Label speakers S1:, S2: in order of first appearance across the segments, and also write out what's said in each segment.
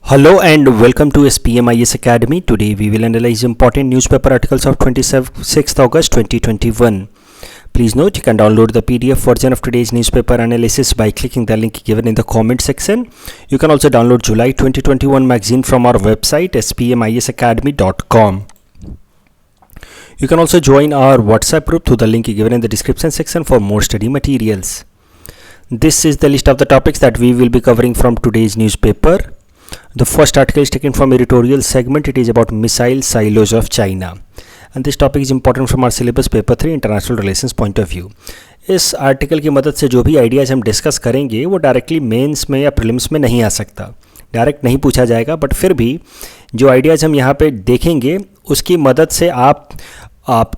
S1: Hello and welcome to SPMIS Academy. Today we will analyze important newspaper articles of 26th August 2021. Please note you can download the PDF version of today's newspaper analysis by clicking the link given in the comment section. You can also download July 2021 magazine from our website spmisacademy.com. You can also join our WhatsApp group through the link given in the description section for more study materials. This is the list of the topics that we will be covering from today's newspaper. The first article is taken from editorial segment. It is about missile silos of China, and this topic is important from our syllabus paper 3 international relations point of view. इस article की मदद से जो भी ideas हम discuss करेंगे वो directly mains में या प्रीलिम्स में नहीं आ सकता, डायरेक्ट नहीं पूछा जाएगा, बट फिर भी जो आइडियाज़ हम यहाँ पे देखेंगे उसकी मदद से आप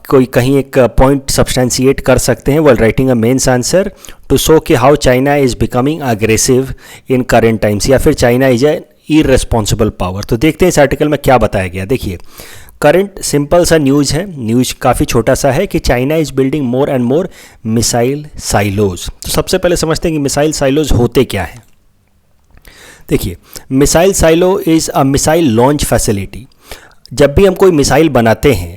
S1: कोई कहीं एक पॉइंट सब्सटेंशिएट कर सकते हैं while writing a mains answer to show कि how China is becoming aggressive in current times, या फिर China is a irresponsible power. तो देखते हैं इस आर्टिकल में क्या बताया गया. देखिए, करंट सिंपल सा न्यूज़ है, न्यूज़ काफ़ी छोटा सा है कि China is building more and more missile silos. तो सबसे पहले समझते हैं कि मिसाइल साइलोज होते क्या हैं. देखिए, missile silo is a missile launch facility. जब भी हम कोई मिसाइल बनाते हैं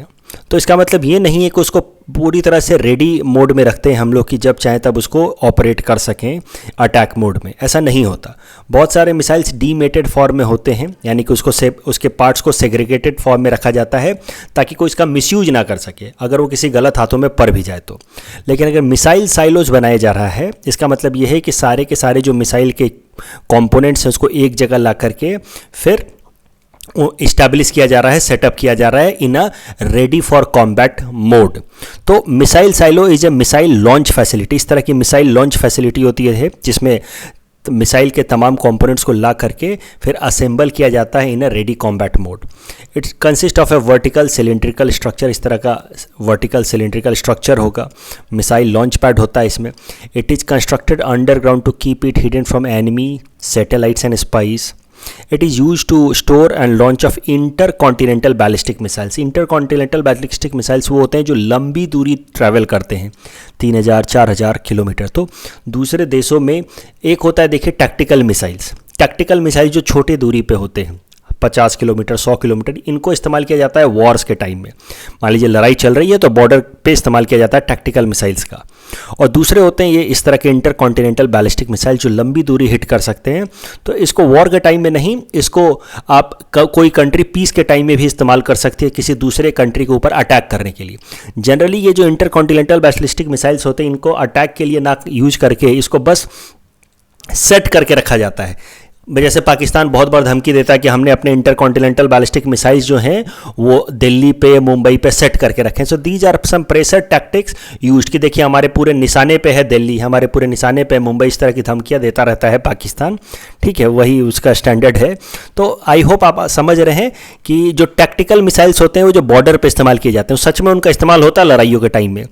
S1: तो इसका मतलब ये नहीं है कि उसको पूरी तरह से रेडी मोड में रखते हैं हम लोग कि जब चाहें तब उसको ऑपरेट कर सकें अटैक मोड में. ऐसा नहीं होता. बहुत सारे मिसाइल्स डीमेटेड फॉर्म में होते हैं, यानी कि उसके पार्ट्स को सेग्रीगेटेड फॉर्म में रखा जाता है ताकि कोई इसका मिसयूज ना कर सके अगर वो किसी गलत हाथों में पड़ भी जाए तो. लेकिन अगर मिसाइल साइलोज बनाया जा रहा है, इसका मतलब ये है कि सारे के सारे जो मिसाइल के कॉम्पोनेंट्स हैं उसको एक जगह ला करके फिर इस्टेब्लिश किया जा रहा है, सेटअप किया जा रहा है in a ready for combat mode. तो missile silo is a missile launch facility. इस तरह की मिसाइल लॉन्च फैसिलिटी होती है जिसमें मिसाइल के तमाम कंपोनेंट्स को ला करके फिर असेंबल किया जाता है in a ready combat mode. It's consist of a vertical cylindrical structure. इस तरह का वर्टिकल सिलिंड्रिकल स्ट्रक्चर होगा. मिसाइल लॉन्च पैड होता है इसमें. It is constructed underground to keep it hidden from enemy satellites and spies. It is used to store and launch of intercontinental ballistic missiles. Intercontinental ballistic missiles वो होते हैं जो लंबी दूरी ट्रैवल करते हैं, 3000-4000 किलोमीटर. तो दूसरे देशों में एक होता है, देखिए, टैक्टिकल मिसाइल्स. टैक्टिकल मिसाइल जो छोटे दूरी पे होते हैं, 50 किलोमीटर, 100 किलोमीटर, इनको इस्तेमाल किया जाता है वॉर्स के टाइम में. मान लीजिए लड़ाई चल रही है तो बॉर्डर पे इस्तेमाल किया जाता है टैक्टिकल मिसाइल्स का. और दूसरे होते हैं ये इस तरह के इंटरकॉन्टिनेंटल बैलिस्टिक मिसाइल जो लंबी दूरी हिट कर सकते हैं. तो इसको वॉर के टाइम में नहीं, इसको आप कोई कंट्री पीस के टाइम में भी इस्तेमाल कर सकती है किसी दूसरे कंट्री के ऊपर अटैक करने के लिए. जनरली ये जो इंटरकॉन्टिनेंटल बैलिस्टिक मिसाइल्स होते हैं इनको अटैक के लिए ना यूज करके इसको बस सेट करके रखा जाता है. जैसे पाकिस्तान बहुत बार धमकी देता है कि हमने अपने इंटरकॉन्टिनेंटल बैलिस्टिक मिसाइल्स जो हैं वो दिल्ली पे, मुंबई पे सेट करके रखें. So these are some pressure tactics used कि देखिए हमारे पूरे निशाने पे है दिल्ली, हमारे पूरे निशाने पे मुंबई. इस तरह की धमकियां देता रहता है पाकिस्तान. ठीक है, वही उसका स्टैंडर्ड है. तो आई होप आप समझ रहे हैं कि जो टैक्टिकल मिसाइल्स होते हैं वो जो बॉर्डर पे इस्तेमाल किए जाते हैं, सच में उनका इस्तेमाल होता है लड़ाइयों के टाइम में.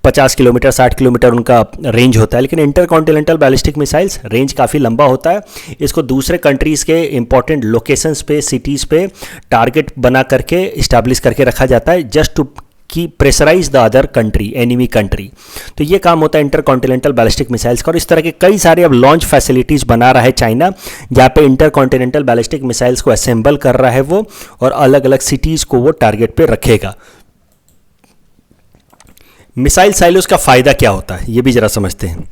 S1: 50 किलोमीटर 60 किलोमीटर उनका रेंज होता है. लेकिन इंटरकॉन्टिनेंटल बैलिस्टिक मिसाइल्स रेंज काफ़ी लंबा होता है. इसको दूसरे कंट्रीज़ के इंपॉर्टेंट लोकेशंस पे, सिटीज़ पे टारगेट बना करके इस्टेब्लिश करके रखा जाता है जस्ट टू की pressurise the other country, enemy country. तो ये काम होता है इंटरकॉन्टिनेंटल बैलिस्टिक मिसाइल्स का. और इस तरह के कई सारे अब लॉन्च फैसिलिटीज़ बना रहा है चाइना, जहाँ पे इंटरकॉन्टिनेंटल बैलिस्टिक मिसाइल्स को असेंबल कर रहा है वो, और अलग अलग सिटीज़ को वो टारगेट पे रखेगा. मिसाइल साइलोज का फ़ायदा क्या होता है ये भी ज़रा समझते हैं.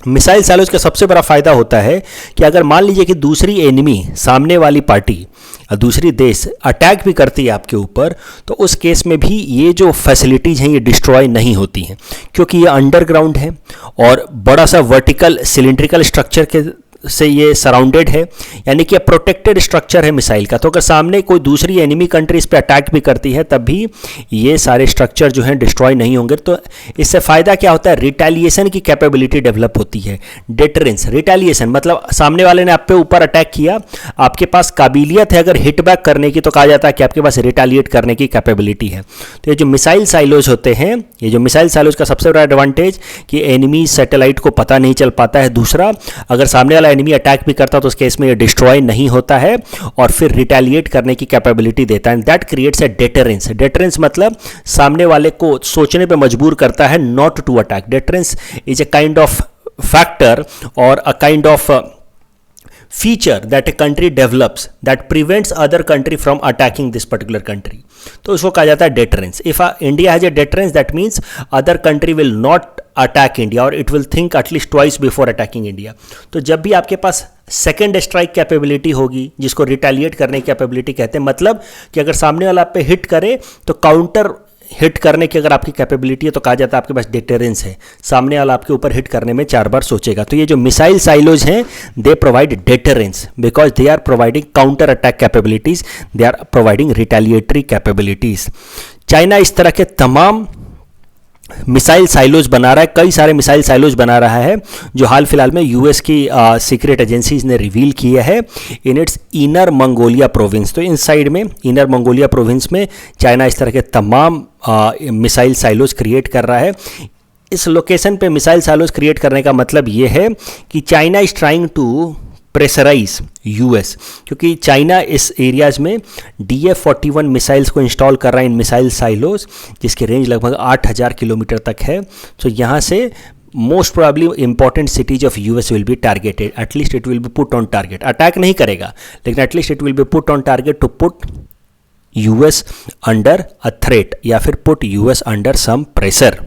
S1: मिसाइल साइलोज का सबसे बड़ा फ़ायदा होता है कि अगर मान लीजिए कि दूसरी एनिमी, सामने वाली पार्टी, दूसरी देश अटैक भी करती है आपके ऊपर, तो उस केस में भी ये जो फैसिलिटीज़ हैं ये डिस्ट्रॉय नहीं होती हैं, क्योंकि ये अंडरग्राउंड है और बड़ा सा वर्टिकल सिलिंड्रिकल स्ट्रक्चर के से ये सराउंडेड है, यानी कि प्रोटेक्टेड स्ट्रक्चर है मिसाइल का. तो अगर सामने कोई दूसरी एनिमी कंट्री इस पर अटैक भी करती है तब भी ये सारे स्ट्रक्चर जो हैं डिस्ट्रॉय नहीं होंगे. तो इससे फ़ायदा क्या होता है, रिटेलिएशन की कैपेबिलिटी डेवलप होती है. डेटरेंस, रिटेलिएशन मतलब सामने वाले ने आप पे ऊपर अटैक किया, आपके पास काबिलियत है अगर हिट बैक करने की, तो कहा जाता है कि आपके पास रिटेलिएट करने की कैपेबिलिटी है. तो ये जो मिसाइल साइलोज होते हैं, ये जो मिसाइल साइलोज का सबसे बड़ा एडवांटेज कि एनिमी सैटेलाइट को पता नहीं चल पाता है. दूसरा, अगर सामने वाला एनिमी अटैक भी करता तो उस केस में ये डिस्ट्रॉय नहीं होता है और फिर रिटेलिएट करने की कैपेबिलिटी देता है. That creates a deterrence. Deterrence मतलब सामने वाले को सोचने पे मजबूर करता है not to attack. Deterrence is a kind of factor और a kind of feature that a country develops that prevents other country from attacking this particular country. तो उसको कहा जाता है deterrence. If India has a deterrence, that means other country will not attack India or it will think at least twice before attacking India. तो जब भी आपके पास second strike capability होगी, जिसको रिटेलिएट करने की कैपेबिलिटी कहते हैं, मतलब कि अगर सामने वाला आप पे हिट करे तो काउंटर हिट करने की अगर आपकी कैपेबिलिटी है तो कहा जाता है आपके पास डिटेरेंस है, सामने वाला आपके ऊपर हिट करने में 4 बार सोचेगा. तो ये जो मिसाइल साइलोज हैं they provide deterrence because they are providing counter attack capabilities, they are providing retaliatory capabilities. China इस तरह के तमाम मिसाइल साइलोज बना रहा है, कई सारे मिसाइल साइलोज बना रहा है जो हाल फिलहाल में यूएस की सीक्रेट एजेंसीज ने रिवील किया है in its inner Mongolia province. तो इन साइड में इनर मंगोलिया प्रोविंस में चाइना इस तरह के तमाम मिसाइल साइलोज क्रिएट कर रहा है. इस लोकेशन पे मिसाइल साइलोज क्रिएट करने का मतलब ये है कि China is trying to pressurise US, क्योंकि चाइना इस एरियाज में DF-41 मिसाइल्स को इंस्टॉल कर रहा है इन मिसाइल साइलोज, जिसकी रेंज लगभग 8000 किलोमीटर तक है. तो यहाँ से most probably important cities of US will be targeted, at least it will be put on target. Attack नहीं करेगा लेकिन at least it will be put on target to put US under a threat या फिर put US under some pressure.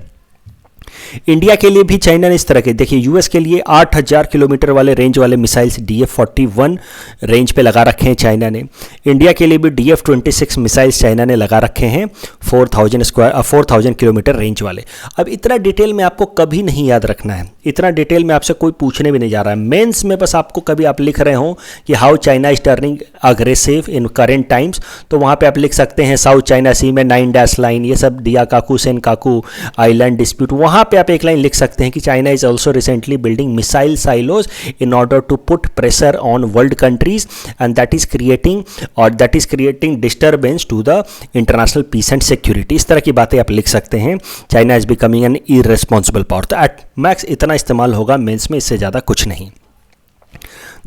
S1: India के लिए भी China ने इस तरह के, देखिए यूएस के लिए 8000 किलोमीटर वाले रेंज वाले मिसाइल्स DF-41 रेंज पे लगा रखे हैं चाइना ने. इंडिया के लिए भी DF-26 मिसाइल्स चाइना ने लगा रखे हैं 4000 किलोमीटर रेंज वाले. अब इतना डिटेल में आपको कभी नहीं याद रखना है, इतना डिटेल में आपसे कोई पूछने भी नहीं जा रहा है. मेंस में बस आपको कभी आप लिख रहे हो कि how China is turning aggressive in current times, तो वहाँ पर आप लिख सकते हैं साउथ चाइना सी में 9 लाइन, ये सब डियाकाकू सेनकाकू आइलैंड डिस्प्यूट, वहाँ पे आप एक लाइन लिख सकते हैं कि China is also recently building missile silos in order to put pressure on world countries and that is creating disturbance to the international peace and security. इस तरह की बातें आप लिख सकते हैं. China is becoming an irresponsible power. तो at max इतना इस्तेमाल होगा मेंस में, इससे ज़्यादा कुछ नहीं.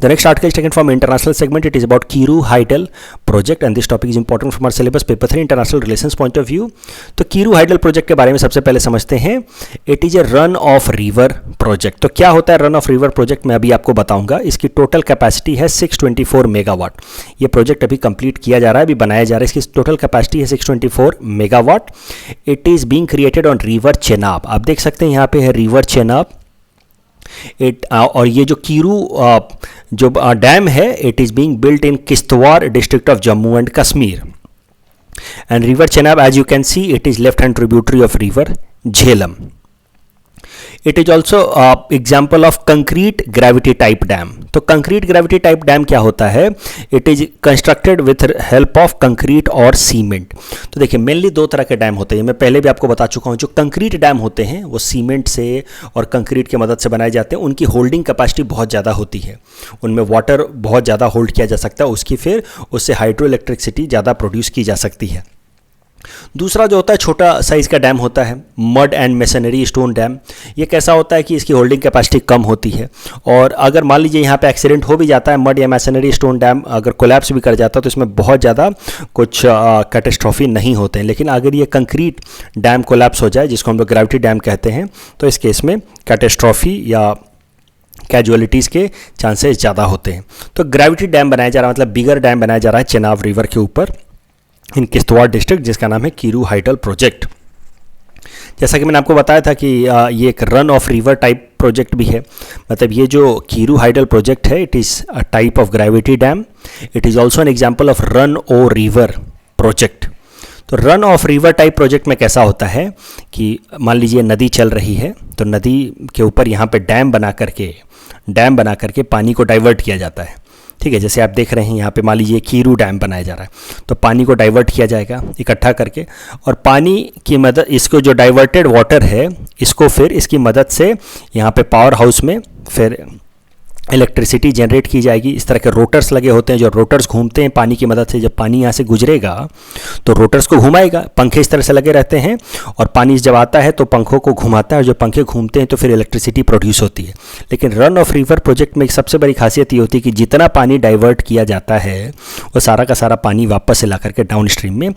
S1: The next article is taken from international segment. It is about Kiru Hydel project and this topic is important from our syllabus paper 3 international relations point of view. तो Kiru Hydel project के बारे में सबसे पहले समझते हैं. It is a run of river project. तो क्या होता है run of river project, मैं अभी आपको बताऊंगा. इसकी टोटल कैपेसिटी है 624 मेगावाट. ये प्रोजेक्ट अभी कंप्लीट किया जा रहा है, अभी बनाया जा रहा है. इसकी टोटल कैपेसिटी है 624 megawatt. It is being created on river Chenab. आप देख सकते हैं यहाँ पे है रिवर चेनाब. और ये जो कीरू जो डैम है it is being built in Kishtwar district of Jammu and Kashmir. And river Chenab as you can see it is left hand tributary of river Jhelum. It is also example of concrete gravity type dam. तो concrete gravity type dam क्या होता है? It is constructed with help of concrete और cement. तो देखिए mainly 2 तरह के dam होते हैं, मैं पहले भी आपको बता चुका हूँ. जो कंक्रीट डैम होते हैं वो सीमेंट से और कंक्रीट की मदद से बनाए जाते हैं. उनकी होल्डिंग कैपेसिटी बहुत ज़्यादा होती है, उनमें वाटर बहुत ज़्यादा होल्ड किया जा सकता है, उसकी फिर उससे हाइड्रो इलेक्ट्रिसिटी ज़्यादा प्रोड्यूस की जा सकती है. दूसरा जो होता है छोटा साइज़ का डैम होता है mud and masonry stone dam. ये कैसा होता है कि इसकी होल्डिंग कैपेसिटी कम होती है और अगर मान लीजिए यहाँ पे एक्सीडेंट हो भी जाता है, मड या मैसनरी स्टोन डैम अगर कोलैप्स भी कर जाता है तो इसमें बहुत ज़्यादा कुछ कैटेस्ट्रॉफी नहीं होते हैं. लेकिन अगर ये कंक्रीट डैम कोलैप्स हो जाए जिसको हम लोग ग्रेविटी डैम कहते हैं तो इस केस में कैटेस्ट्रॉफी या कैजुअलिटीज़ के चांसेस ज़्यादा होते हैं. तो ग्रेविटी डैम बनाया जा रहा है, मतलब बिगर डैम बनाया जा रहा है चेनाब रिवर के ऊपर इन किश्तवाड़ डिस्ट्रिक्ट, जिसका नाम है कीरू हाइडल प्रोजेक्ट. जैसा कि मैंने आपको बताया था कि ये एक run of river type project भी है. मतलब ये जो कीरू हाइडल प्रोजेक्ट है it is a type of gravity dam. It is also an example of run of river project. तो run of river type project में कैसा होता है कि मान लीजिए नदी चल रही है तो नदी के ऊपर यहाँ पे डैम बना करके पानी को डाइवर्ट किया जाता है. ठीक है, जैसे आप देख रहे हैं यहाँ पे मान लीजिए कीरू डैम बनाया जा रहा है तो पानी को डाइवर्ट किया जाएगा इकट्ठा करके, और पानी की मदद इसको जो डाइवर्टेड वाटर है इसको फिर इसकी मदद से यहाँ पे पावर हाउस में फिर इलेक्ट्रिसिटी जनरेट की जाएगी. इस तरह के रोटर्स लगे होते हैं, जो रोटर्स घूमते हैं पानी की मदद से. जब पानी यहाँ से गुजरेगा तो रोटर्स को घुमाएगा, पंखे इस तरह से लगे रहते हैं और पानी जब आता है तो पंखों को घुमाता है और जो पंखे घूमते हैं तो फिर इलेक्ट्रिसिटी प्रोड्यूस होती है. लेकिन रन ऑफ रिवर प्रोजेक्ट में एक सबसे बड़ी खासियत ये होती है कि जितना पानी डाइवर्ट किया जाता है वो सारा का सारा पानी वापस से ला करके डाउन स्ट्रीम में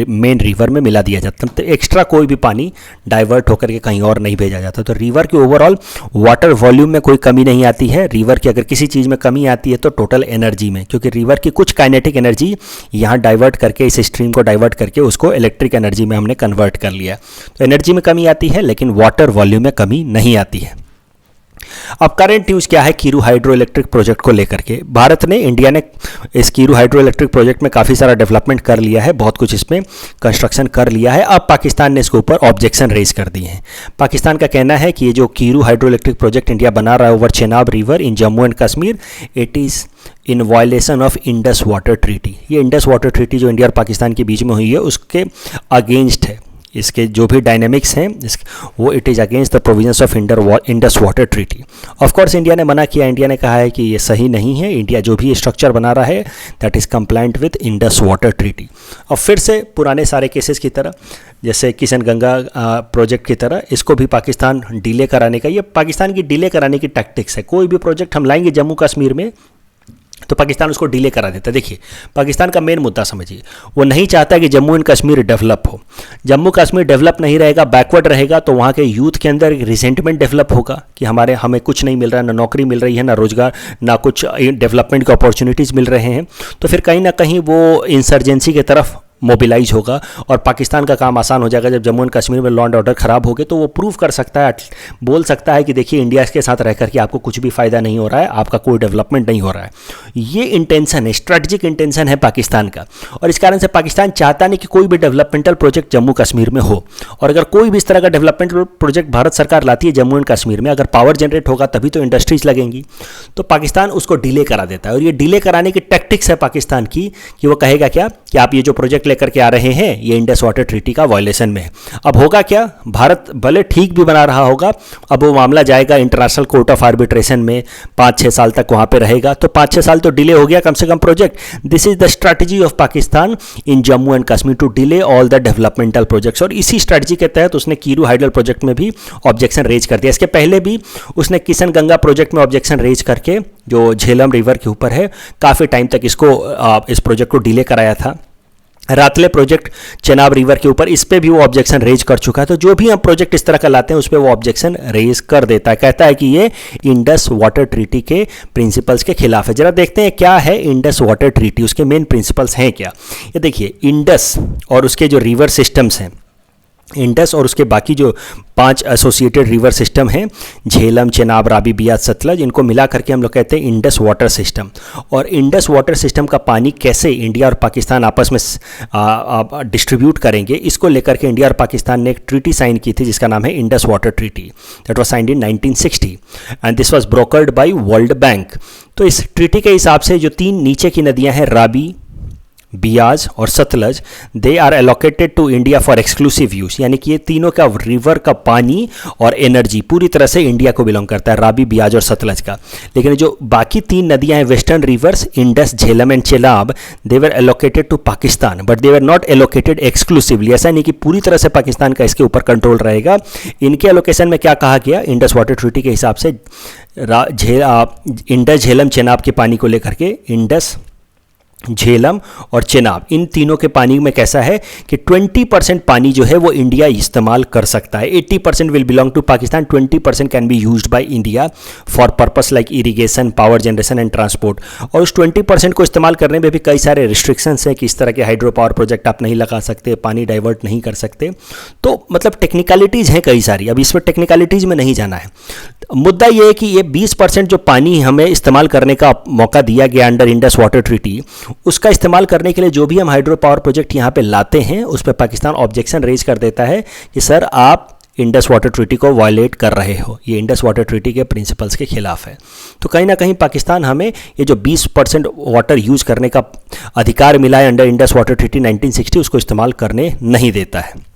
S1: मेन रिवर में मिला दिया जाता है। तो एक्स्ट्रा कोई भी पानी डाइवर्ट होकर के कहीं और नहीं भेजा जाता। तो रिवर के ओवरऑल वाटर वॉल्यूम में कोई कमी नहीं आती है। रिवर की अगर किसी चीज़ में कमी आती है तो टोटल एनर्जी में, क्योंकि रिवर की कुछ काइनेटिक एनर्जी यहाँ डाइवर्ट करके, इस स्ट्रीम को डाइवर्ट करके उसको इलेक्ट्रिक एनर्जी में हमने कन्वर्ट कर लिया। तो एनर्जी में कमी आती है लेकिन वाटर वॉल्यूम में कमी नहीं आती है। अब करंट न्यूज़ क्या है कीरू हाइड्रो इलेक्ट्रिक प्रोजेक्ट को लेकर के। भारत ने, इंडिया ने इस कीरू हाइड्रो इलेक्ट्रिक प्रोजेक्ट में काफ़ी सारा डेवलपमेंट कर लिया है, बहुत कुछ इसमें कंस्ट्रक्शन कर लिया है। अब पाकिस्तान ने इसके ऊपर ऑब्जेक्शन रेज कर दिए हैं। पाकिस्तान का कहना है कि ये जो Kiru hydro electric project India बना रहा है over Chenab river in Jammu and Kashmir, it is in violation of Indus water treaty. ये इंडस वाटर ट्रीटी जो इंडिया और पाकिस्तान के बीच में हुई है उसके अगेंस्ट है। इसके जो भी डायनेमिक्स हैं वो it is against the provisions of Indus water treaty. Of course India ने मना किया, इंडिया ने कहा है कि ये सही नहीं है। इंडिया जो भी स्ट्रक्चर बना रहा है that is compliant with Indus water treaty. अब फिर से पुराने सारे केसेस की तरह, जैसे किशन गंगा प्रोजेक्ट की तरह, इसको भी पाकिस्तान डिले कराने का, ये पाकिस्तान की डिले कराने की टैक्टिक्स है। कोई भी प्रोजेक्ट हम लाएंगे जम्मू कश्मीर में तो पाकिस्तान उसको डिले करा देता है। देखिए पाकिस्तान का मेन मुद्दा समझिए, वो नहीं चाहता कि जम्मू एंड कश्मीर डेवलप हो। जम्मू कश्मीर डेवलप नहीं रहेगा, बैकवर्ड रहेगा, तो वहाँ के यूथ के अंदर एक रिसेंटमेंट डेवलप होगा कि हमें कुछ नहीं मिल रहा है, ना नौकरी मिल रही है, ना रोजगार, ना कुछ डेवलपमेंट के अपॉर्चुनिटीज़ मिल रहे हैं। तो फिर कहीं ना कहीं वो इंसर्जेंसी की तरफ मोबिलाइज होगा और पाकिस्तान का काम आसान हो जाएगा। जब जम्मू एंड कश्मीर में लॉ एंड ऑर्डर खराब हो गए तो वो प्रूव कर सकता है, बोल सकता है कि देखिए इंडिया के साथ रह करके आपको कुछ भी फ़ायदा नहीं हो रहा है, आपका कोई डेवलपमेंट नहीं हो रहा है। ये इंटेंशन है, स्ट्रेटजिक इंटेंशन है पाकिस्तान का, और इस कारण से पाकिस्तान चाहता नहीं कि कोई भी डेवलपमेंटल प्रोजेक्ट जम्मू कश्मीर में हो। और अगर कोई भी इस तरह का डेवलपमेंटल प्रोजेक्ट भारत सरकार लाती है जम्मू एंड कश्मीर में, अगर पावर जनरेट होगा तभी तो इंडस्ट्रीज लगेंगी, तो पाकिस्तान उसको डिले करा देता है। और ये डिले कराने की टैक्टिक्स है पाकिस्तान की कि वो कहेगा क्या कि आप ये जो प्रोजेक्ट लेकर के आ रहे हैं ये इंडस वाटर ट्रीटी का वायलेशन में है। अब होगा क्या, भारत भले ठीक भी बना रहा होगा, अब वो मामला जाएगा इंटरनेशनल कोर्ट ऑफ आर्बिट्रेशन में, 5-6 साल तक वहां पे रहेगा। तो 5-6 साल तो डिले हो गया कम से कम project. This is the strategy of Pakistan in Jammu and Kashmir to delay all the developmental projects. और इसी स्ट्रैटेजी के तहत उसने कीरू हाइडल प्रोजेक्ट में भी ऑब्जेक्शन रेज कर दिया। इसके पहले भी उसने किशन गंगा प्रोजेक्ट में ऑब्जेक्शन रेज करके, जो झेलम रिवर के ऊपर है, काफ़ी टाइम तक इस प्रोजेक्ट को डिले कराया था। रातले प्रोजेक्ट चेनाब रिवर के ऊपर, इस पे भी वो ऑब्जेक्शन रेज कर चुका है। तो जो भी हम प्रोजेक्ट इस तरह का लाते हैं उस पर वो ऑब्जेक्शन रेज कर देता है, कहता है कि ये इंडस वाटर ट्रीटी के प्रिंसिपल्स के खिलाफ है। जरा देखते हैं क्या है इंडस वाटर ट्रीटी, उसके मेन प्रिंसिपल्स हैं क्या। ये देखिए इंडस और उसके जो रिवर सिस्टम्स हैं, इंडस और उसके बाकी जो 5 एसोसिएटेड रिवर सिस्टम हैं, झेलम, चेनाब, रावी, बियास, सतलज, इनको मिला करके हम लोग कहते हैं इंडस वाटर सिस्टम। और इंडस वाटर सिस्टम का पानी कैसे इंडिया और पाकिस्तान आपस में डिस्ट्रीब्यूट करेंगे, इसको लेकर के इंडिया और पाकिस्तान ने एक ट्रीटी साइन की थी जिसका नाम है Indus water treaty, that was signed in 1960 and this was brokered by World Bank. तो इस ट्रीटी के हिसाब से जो 3 नीचे की नदियां हैं, रावी, बियाज और Sutlej, they are allocated to India for exclusive use, यानी कि ये तीनों का रिवर का पानी और एनर्जी पूरी तरह से इंडिया को बिलोंग करता है, रावी, बियाज और सतलज का। लेकिन जो बाकी 3 नदियां हैं, western rivers Indus, Jhelum and Chenab, they were allocated to Pakistan but they were not allocated exclusively. ऐसा नहीं कि पूरी तरह से पाकिस्तान का इसके ऊपर कंट्रोल रहेगा। इनके एलोकेशन में क्या कहा गया, इंडस वाटर ट्रीटी के हिसाब से इंडस, झेलम, चेनाब के पानी को लेकर के, इंडस, झेलम और चेनाब, इन तीनों के पानी में कैसा है कि 20% पानी जो है वो इंडिया इस्तेमाल कर सकता है। 80% will belong to Pakistan, 20% can be used by India for purpose like irrigation, power generation and transport. और उस 20% को इस्तेमाल करने में भी कई सारे रिस्ट्रिक्शंस हैं कि इस तरह के हाइड्रो पावर प्रोजेक्ट आप नहीं लगा सकते, पानी डाइवर्ट नहीं कर सकते। तो मतलब टेक्निकलिटीज़ हैं कई सारी, अब इस पर टेक्निकलिटीज़ में नहीं जाना है। मुद्दा ये है कि ये 20% जो पानी हमें इस्तेमाल करने का मौका दिया गया अंडर इंडस वाटर ट्रीटी, उसका इस्तेमाल करने के लिए जो भी हम हाइड्रो पावर प्रोजेक्ट यहाँ पे लाते हैं उस पर पाकिस्तान ऑब्जेक्शन रेज कर देता है कि सर आप इंडस वाटर ट्रीटी को वायलेट कर रहे हो, ये इंडस वाटर ट्रीटी के प्रिंसिपल्स के खिलाफ है। तो कहीं ना कहीं पाकिस्तान हमें ये जो 20% वाटर यूज़ करने का अधिकार मिला है अंडर इंडस वाटर ट्रीटी 1960, उसको इस्तेमाल करने नहीं देता है।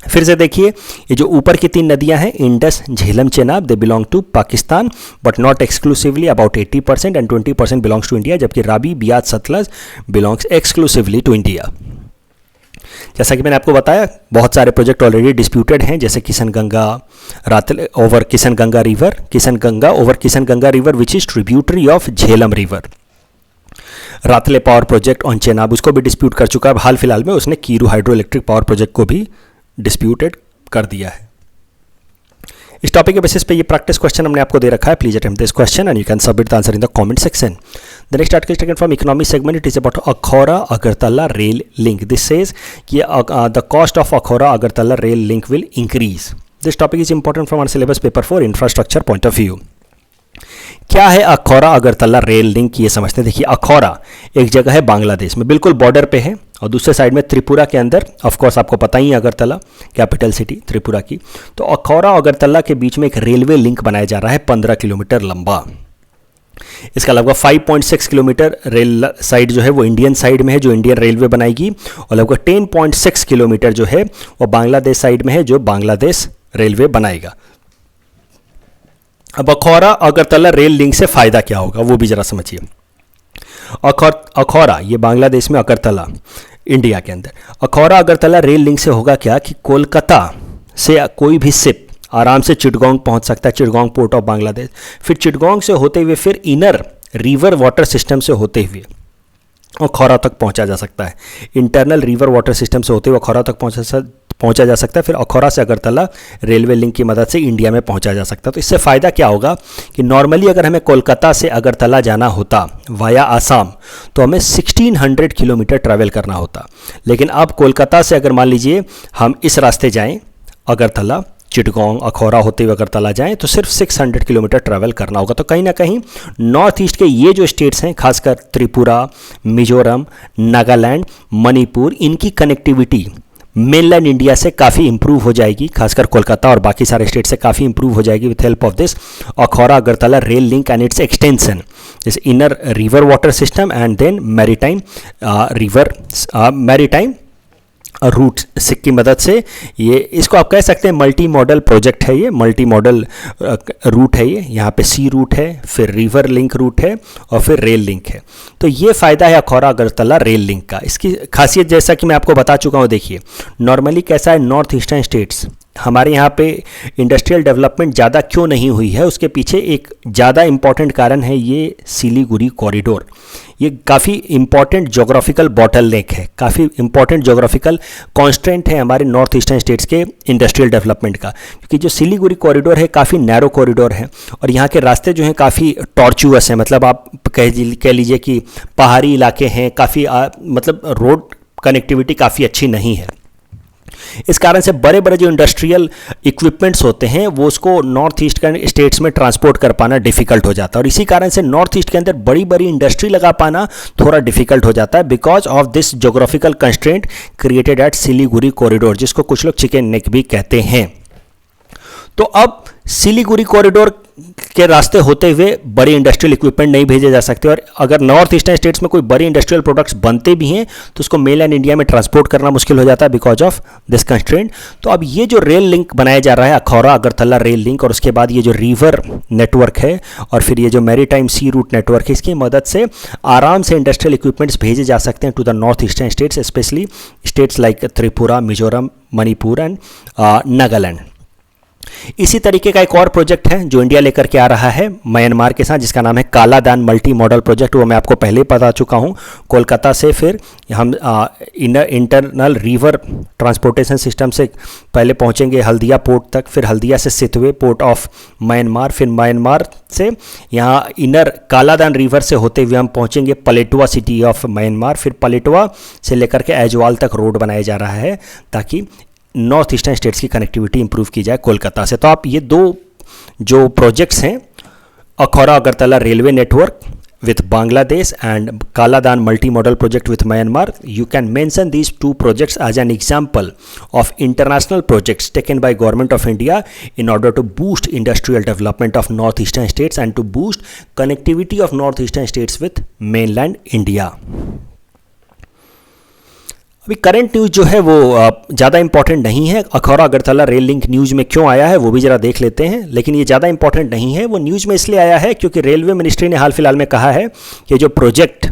S1: फिर से देखिए, ये जो ऊपर की 3 नदियां हैं, Indus, Jhelum, Chenab, they belong to Pakistan but not exclusively, about 80% and 20% belongs to India, जबकि Ravi, Beas, Sutlej belongs exclusively to India. जैसा कि मैंने आपको बताया, बहुत सारे प्रोजेक्ट ऑलरेडी डिस्प्यूटेड हैं, जैसे Kishan Ganga over Kishan Ganga river which is tributary of Jhelum river. रातले power project on Chenab, उसको भी डिस्प्यूट कर चुका है। हाल फिलहाल में उसने Kiru hydro electric power project को भी डिस्प्यूटेड कर दिया है। इस टॉपिक के बेसिस पे ये प्रैक्टिस क्वेश्चन हमने आपको दे रखा है। Please attempt this question and you can submit the answer in the comment section. The next article taken from economy segment, it is about Akhaura Agartala rail link. This says कि the cost of Akhaura Agartala rail link will increase. This topic is important from our syllabus paper for infrastructure point of view. क्या है Akhaura Agartala rail link, ये समझते हैं। देखिए, अखौरा एक जगह है बांग्लादेश में, बिल्कुल बॉर्डर पे है, और दूसरे साइड में त्रिपुरा के अंदर, ऑफ कोर्स आपको पता ही है अगरतला कैपिटल सिटी त्रिपुरा की। तो अखौरा अगरतला के बीच में एक रेलवे लिंक बनाया जा रहा है 15 किलोमीटर लंबा। इसका लगभग 5.6 किलोमीटर रेल साइड जो है वो इंडियन साइड में है, जो इंडियन रेलवे बनाएगी, और लगभग 10.6 किलोमीटर जो है वो बांग्लादेश साइड में है, जो बांग्लादेश रेलवे बनाएगा। अब अखौरा अगरतला रेल लिंक से फायदा क्या होगा वो भी जरा समझिए। अखौरा ये बांग्लादेश में, अगरतला इंडिया के अंदर। अखौरा अगरतला रेल लिंक से होगा क्या कि कोलकाता से कोई भी शिप आराम से चिटगांव पहुंच सकता है, चिटगांव पोर्ट ऑफ बांग्लादेश। फिर चिटगांव से होते हुए फिर इनर रिवर वाटर सिस्टम से होते हुए अखौरा तक पहुंचा जा सकता है। इंटरनल रिवर वाटर सिस्टम से होते हुए अखौरा तक पहुंचा जा सकता है। फिर अखौरा से अगरतला रेलवे लिंक की मदद से इंडिया में पहुंचा जा सकता है। तो इससे फ़ायदा क्या होगा कि नॉर्मली अगर हमें कोलकाता से अगरतला जाना होता वाया आसाम तो हमें 1600 किलोमीटर ट्रैवल करना होता। लेकिन अब कोलकाता से अगर मान लीजिए हम इस रास्ते जाएं, अगरतला चिटगांव अखौरा होते हुए अगरतला जाएं, तो सिर्फ 600 किलोमीटर ट्रैवल करना होगा। तो कहीं ना कहीं नॉर्थ ईस्ट के ये जो स्टेट्स हैं, खासकर त्रिपुरा, मिजोरम, नागालैंड, मणिपुर, इनकी कनेक्टिविटी मेनलैंड इंडिया से काफ़ी इंप्रूव हो जाएगी, खासकर कोलकाता और बाकी सारे स्टेट से काफ़ी इंप्रूव हो जाएगी with help of this Akhaura Agartala rail link and its extension इस inner river water system and then maritime route की मदद से। ये इसको आप कह सकते हैं मल्टी मॉडल प्रोजेक्ट है, ये मल्टी मॉडल रूट है। ये यहाँ पे सी रूट है, फिर रिवर लिंक रूट है और फिर रेल लिंक है। तो ये फ़ायदा है अखौरा अगरतला रेल लिंक का। इसकी खासियत जैसा कि मैं आपको बता चुका हूँ, देखिए नॉर्मली कैसा है, नॉर्थ ईस्टर्न स्टेट्स हमारे यहाँ पे इंडस्ट्रियल डेवलपमेंट ज़्यादा क्यों नहीं हुई है, उसके पीछे एक ज़्यादा इम्पॉर्टेंट कारण है ये सिलीगुड़ी कॉरिडोर। ये काफ़ी इम्पॉर्टेंट जोग्राफिकल बॉटलनेक है, काफ़ी इम्पॉर्टेंट जोग्राफिकल कॉन्स्टेंट है हमारे नॉर्थ ईस्टर्न स्टेट्स के इंडस्ट्रियल डेवलपमेंट का, क्योंकि जो सिलीगुड़ी कॉरिडोर है काफ़ी नैरो कॉरिडोर है और यहाँ के रास्ते जो हैं काफ़ी टॉर्चुअस हैं। मतलब आप कह लीजिए कि पहाड़ी इलाके हैं, काफ़ी मतलब रोड कनेक्टिविटी काफ़ी अच्छी नहीं है। इस कारण से बड़े बड़े जो इंडस्ट्रियल इक्विपमेंट्स होते हैं वो उसको नॉर्थ ईस्ट के स्टेट्स में ट्रांसपोर्ट कर पाना डिफिकल्ट हो जाता है, और इसी कारण से नॉर्थ ईस्ट के अंदर बड़ी बड़ी इंडस्ट्री लगा पाना थोड़ा डिफिकल्ट हो जाता है because of this geographical constraint created at Siliguri corridor, जिसको कुछ लोग चिकन नेक भी कहते हैं। तो अब सिलीगुड़ी कॉरिडोर के रास्ते होते हुए बड़े इंडस्ट्रियल इक्विपमेंट नहीं भेजे जा सकते, और अगर नॉर्थ ईस्टर्न स्टेट्स में कोई बड़े इंडस्ट्रियल प्रोडक्ट्स बनते भी हैं तो उसको मेनलैंड इंडिया में ट्रांसपोर्ट करना मुश्किल हो जाता है बिकॉज ऑफ दिस कंस्ट्रेंट। तो अब ये जो रेल लिंक बनाया जा रहा है अखौरा अगरतला रेल लिंक, और उसके बाद ये जो रिवर नेटवर्क है और फिर ये जो मैरीटाइम सी रूट नेटवर्क है, इसकी मदद से आराम से इंडस्ट्रियल इक्विपमेंट्स भेजे जा सकते हैं to the north eastern states, specially states like Tripura, Mizoram, Manipur and Nagaland. इसी तरीके का एक और प्रोजेक्ट है जो इंडिया लेकर के आ रहा है म्यांमार के साथ, जिसका नाम है कालादान मल्टी मॉडल प्रोजेक्ट। वो मैं आपको पहले ही बता चुका हूँ। कोलकाता से फिर हम इंटरनल रिवर ट्रांसपोर्टेशन सिस्टम से पहले पहुँचेंगे हल्दिया पोर्ट तक, फिर हल्दिया से सितवे पोर्ट ऑफ म्यांमार, फिर म्यांमार से यहाँ इनर कालादान रिवर से होते हुए हम पहुँचेंगे पलेटुआ सिटी ऑफ म्यांमार, फिर पलेटुआ से लेकर के ऐजवाल तक रोड बनाया जा रहा है ताकि नॉर्थ ईस्टर्न स्टेट्स की कनेक्टिविटी इंप्रूव की जाए कोलकाता से। तो आप ये दो जो प्रोजेक्ट्स हैं, Akhaura Agartala railway network with Bangladesh and Kaladan multi-modal project with Myanmar, you can mention these two projects as an example of international projects taken by Government of India in order to boost industrial development of northeastern states and to boost connectivity of northeastern states with mainland India. अभी current news जो है वो ज़्यादा important नहीं है। Akhaura Agartala rail link news में क्यों आया है वो भी ज़रा देख लेते हैं, लेकिन ये ज़्यादा इंपॉर्टेंट नहीं है। वो न्यूज़ में इसलिए आया है क्योंकि रेलवे मिनिस्ट्री ने हाल फिलहाल में कहा है कि जो प्रोजेक्ट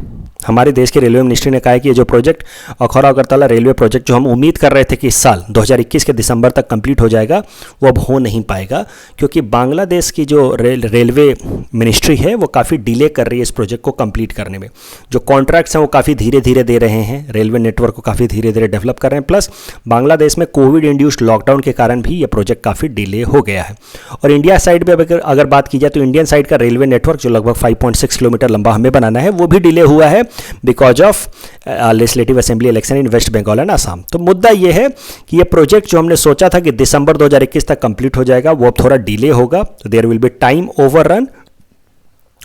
S1: हमारे देश के रेलवे मिनिस्ट्री ने कहा है कि ये जो project Akhaura Agartala railway project जो हम उम्मीद कर रहे थे कि इस साल 2021 के दिसंबर तक कंप्लीट हो जाएगा, वो अब हो नहीं पाएगा, क्योंकि बांग्लादेश की जो रेलवे मिनिस्ट्री है वो काफ़ी डिले कर रही है इस प्रोजेक्ट को कंप्लीट करने में। जो कॉन्ट्रैक्ट्स हैं वो काफ़ी धीरे धीरे दे रहे हैं, रेलवे नेटवर्क को काफ़ी धीरे धीरे डेवलप कर रहे हैं, प्लस बांग्लादेश में कोविड इंड्यूस्ड लॉकडाउन के कारण भी ये प्रोजेक्ट काफ़ी डिले हो गया है। और इंडिया साइड में अगर बात की जाए तो इंडियन साइड का रेलवे नेटवर्क जो लगभग 5.6 किलोमीटर लंबा हमें बनाना है, वो भी डिले हुआ है because of legislative assembly election in West Bengal and Assam. तो मुद्दा ये है कि ये प्रोजेक्ट जो हमने सोचा था कि दिसंबर 2021 तक कंप्लीट हो जाएगा, वो अब थोड़ा डिले होगा। तो there will be time overrun,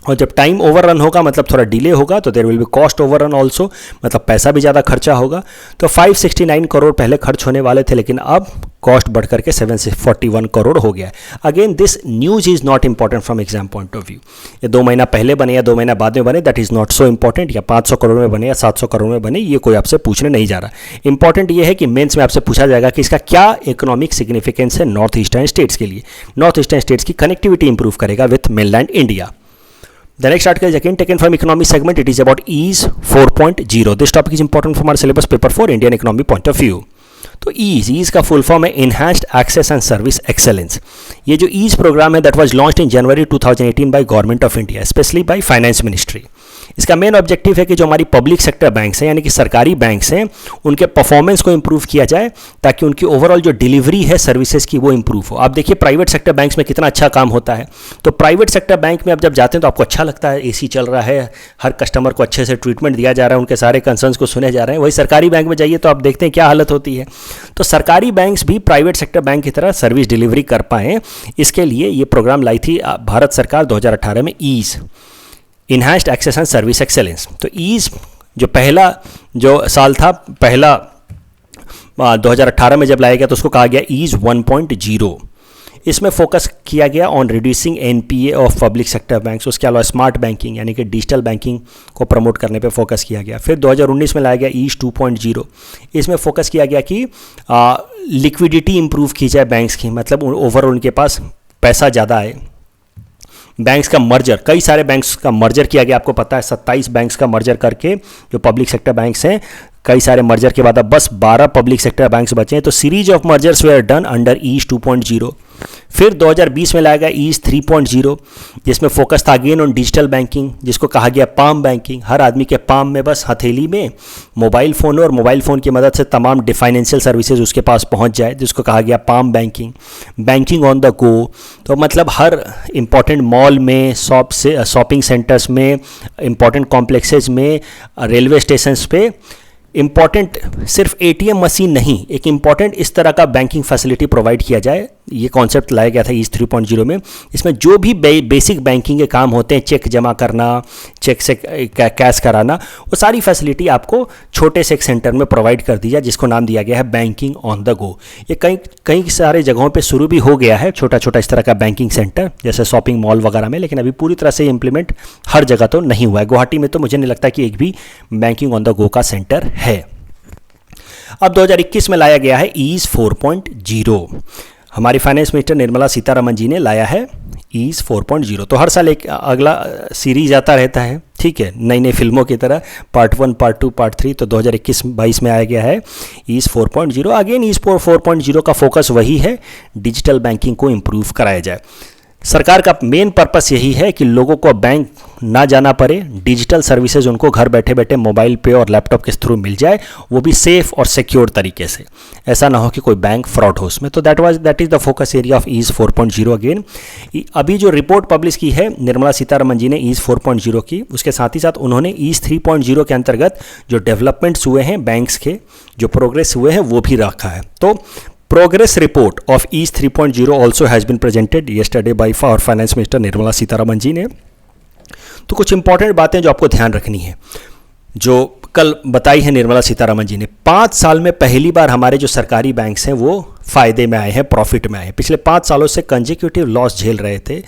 S1: और जब टाइम ओवररन होगा मतलब थोड़ा डिले होगा, तो there will be cost overrun also, मतलब पैसा भी ज़्यादा खर्चा होगा। तो 569 करोड़ पहले खर्च होने वाले थे, लेकिन अब कॉस्ट बढ़ करके 741 करोड़ हो गया है। Again this news is not important from exam point of view. ये 2 महीना पहले बने या 2 महीना बाद में बने, that is not so important. या 500 करोड़ में बने या 700 करोड़ में बने, ये कोई आपसे पूछने नहीं जा रहा। इंपॉर्टेंट ये है कि मेंस में आपसे पूछा जाएगा कि इसका क्या इकोनॉमिक सिग्निफिकेंस है नॉर्थ ईस्टर्न स्टेट्स के लिए। नॉर्थ ईस्टर्न स्टेट्स की कनेक्टिविटी इंप्रूव करेगा with mainland India. The next article is again taken from economy segment. It is about ease 4.0. This topic is important from our syllabus paper for Indian economy point of view. तो EASE का full form है enhanced access and service excellence. ये जो EASE program है that was launched in January 2018 by government of India, specially by finance ministry. इसका main objective है कि जो हमारी पब्लिक सेक्टर बैंक्स हैं यानी कि सरकारी बैंक्स हैं, उनके परफॉर्मेंस को इंप्रूव किया जाए ताकि उनकी ओवरऑल जो डिलीवरी है सर्विसेज की वो इंप्रूव हो। आप देखिए प्राइवेट सेक्टर बैंक्स में कितना अच्छा काम होता है। तो प्राइवेट सेक्टर बैंक में आप जब जाते हैं तो आपको अच्छा लगता है, एसी चल रहा है, हर कस्टमर को अच्छे से ट्रीटमेंट दिया जा रहा है, उनके सारे कंसर्न्स को सुने जा रहे हैं। वही सरकारी बैंक में जाइए तो आप देखते हैं क्या हालत होती है। तो सरकारी बैंक्स भी प्राइवेट सेक्टर बैंक की तरह सर्विस डिलीवरी कर पाएँ, इसके लिए ये प्रोग्राम लाई थी भारत सरकार 2018 में, EASE enhanced access and service excellence. तो ईज जो पहला जो साल था, पहला 2018 में जब लाया गया तो उसको कहा गया ईज 1.0। इसमें फोकस किया गया on reducing NPA of public sector banks. उसके अलावा स्मार्ट बैंकिंग यानी कि डिजिटल बैंकिंग को प्रमोट करने पे फोकस किया गया। फिर 2019 में लाया गया ईज 2.0। इसमें फोकस किया गया कि लिक्विडिटी इंप्रूव की जाए बैंक्स की, मतलब ओवरऑल उनके पास पैसा ज़्यादा आए। बैंक्स का मर्जर, कई सारे बैंक्स का मर्जर किया गया, आपको पता है 27 बैंक्स का मर्जर करके जो पब्लिक सेक्टर बैंक्स हैं, कई सारे मर्जर के बाद अब बस 12 पब्लिक सेक्टर बैंक्स बचे हैं। तो series of mergers were done under EASE 2.0। फिर 2020 में लाया गया ईज 3.0, जिसमें फोकस था अगेन ऑन डिजिटल बैंकिंग, जिसको कहा गया पाम बैंकिंग। हर आदमी के पाम में बस हथेली में मोबाइल फ़ोन और मोबाइल फ़ोन की मदद से तमाम फाइनेंशियल सर्विसेज उसके पास पहुंच जाए, जिसको कहा गया palm banking. Banking on the go, तो मतलब हर इंपॉर्टेंट मॉल में, शॉपिंग सेंटर्स में, इंपॉर्टेंट कॉम्प्लेक्सेज में, रेलवे स्टेशंस पे इम्पॉर्टेंट सिर्फ एटीएम मशीन नहीं, एक इम्पॉर्टेंट इस तरह का बैंकिंग फैसिलिटी प्रोवाइड किया जाए। ये कॉन्सेप्ट लाया गया था ईज 3.0 में। इसमें जो भी बेसिक बैंकिंग के काम होते हैं, चेक जमा करना, चेक से कैश कराना, वो सारी फैसिलिटी आपको छोटे से एक सेंटर में प्रोवाइड कर दी जाए, जिसको नाम दिया गया है बैंकिंग ऑन द गो। ये कई सारे जगहों पे शुरू भी हो गया है, छोटा छोटा इस तरह का बैंकिंग सेंटर, जैसे शॉपिंग मॉल वगैरह में, लेकिन अभी पूरी तरह से इम्प्लीमेंट हर जगह तो नहीं हुआ है। गुवाहाटी में तो मुझे नहीं लगता कि एक भी बैंकिंग ऑन द गो का सेंटर है। अब 2021 में लाया गया है ईज 4.0। हमारी फाइनेंस मिनिस्टर निर्मला सीतारमन जी ने लाया है ईज 4.0। तो हर साल एक अगला सीरीज आता रहता है, ठीक है, नई नई फिल्मों की तरह, पार्ट 1, पार्ट 2, पार्ट 3। तो 2021-22 में आया गया है ईज 4.0। अगेन ईज 4.0 का फोकस वही है, डिजिटल बैंकिंग को इम्प्रूव कराया जाए। सरकार का मेन पर्पस यही है कि लोगों को बैंक ना जाना पड़े, डिजिटल सर्विसेज उनको घर बैठे बैठे मोबाइल पे और लैपटॉप के थ्रू मिल जाए, वो भी सेफ और सिक्योर तरीके से। ऐसा ना हो कि कोई बैंक फ्रॉड हो उसमें। तो that is the focus area of EASE 4.0। Again अभी जो रिपोर्ट पब्लिश की है निर्मला सीतारमन जी ने ईज 4.0 की, उसके साथ ही साथ उन्होंने ईज 3.0 के अंतर्गत जो डेवलपमेंट्स हुए हैं बैंक्स के, जो प्रोग्रेस हुए हैं, वो भी रखा है। तो Progress report of EASE 3.0 also has been presented yesterday by our Finance Minister Nirmala Sitharaman जी ने। तो कुछ इंपॉर्टेंट बातें जो आपको ध्यान रखनी है, जो कल बताई है निर्मला सीतारमन जी ने। 5 साल में पहली बार हमारे जो सरकारी बैंक्स हैं वो फ़ायदे में आए हैं, प्रॉफिट में आए हैं। पिछले 5 सालों से कंजिक्यूटिव लॉस झेल रहे थे,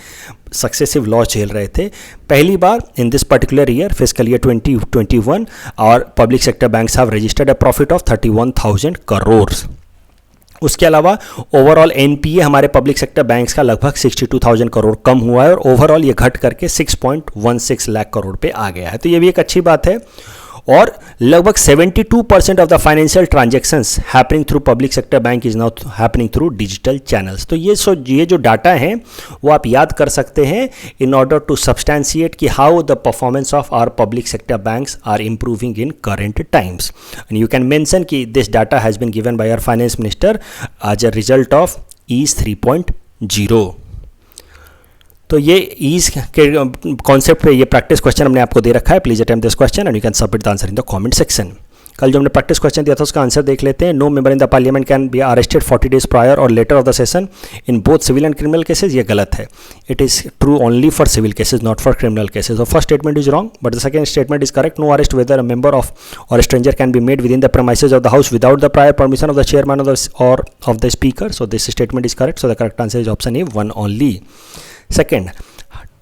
S1: सक्सेसिव लॉस झेल रहे थे। पहली बार in this particular year, fiscal year 2021, और public sector banks have registered a profit of 31,000 crore. उसके अलावा ओवरऑल एनपीए हमारे पब्लिक सेक्टर बैंक्स का लगभग 62,000 करोड़ कम हुआ है, और ओवरऑल ये घट करके 6.16 लाख करोड़ पे आ गया है। तो ये भी एक अच्छी बात है। और लगभग 72% of the financial transactions happening through public sector bank is now happening through digital channels. तो ये जो डाटा है वो आप याद कर सकते हैं इन ऑर्डर टू सब्सटैंशिएट कि how the performance of our public sector banks are improving in current times. And you can mention कि this data has been given by our finance minister as a result of EASE 3.0। तो ये ease के concept पे ये practice question हमने आपको दे रखा है। Please attempt this question and you can submit the answer in the comment section. कल जो हमने प्रैक्टिस क्वेश्चन दिया था उसका आंसर देख लेते हैं। No member in the parliament can be arrested 40 days prior और later of the session in both civil and criminal cases. ये गलत है। It is true only for civil cases, not for criminal cases. The first statement is wrong but the second statement is correct. No arrest whether a member of और stranger can be made within the premises of the house without the prior permission of the chairman or of the speaker. So this statement is correct. So the correct answer is option A, 1 only. Second,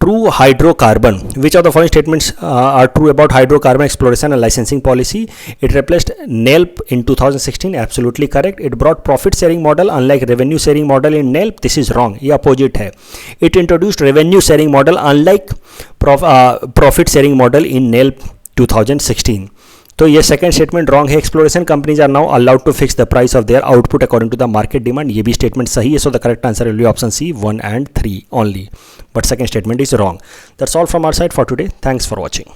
S1: true hydrocarbon. Which of the following statements are true about hydrocarbon exploration and licensing policy? It replaced NELP in 2016. Absolutely correct. It brought profit sharing model unlike revenue sharing model in NELP. This is wrong. ये opposite है. It introduced revenue sharing model unlike profit sharing model in NELP 2016. तो ये second statement wrong है। Exploration companies are now allowed to fix the price of their output according to the market demand. ये भी statement सही है। So the correct answer will be option C 1 and 3 only, but second statement is wrong. That's all from our side for today. Thanks for watching.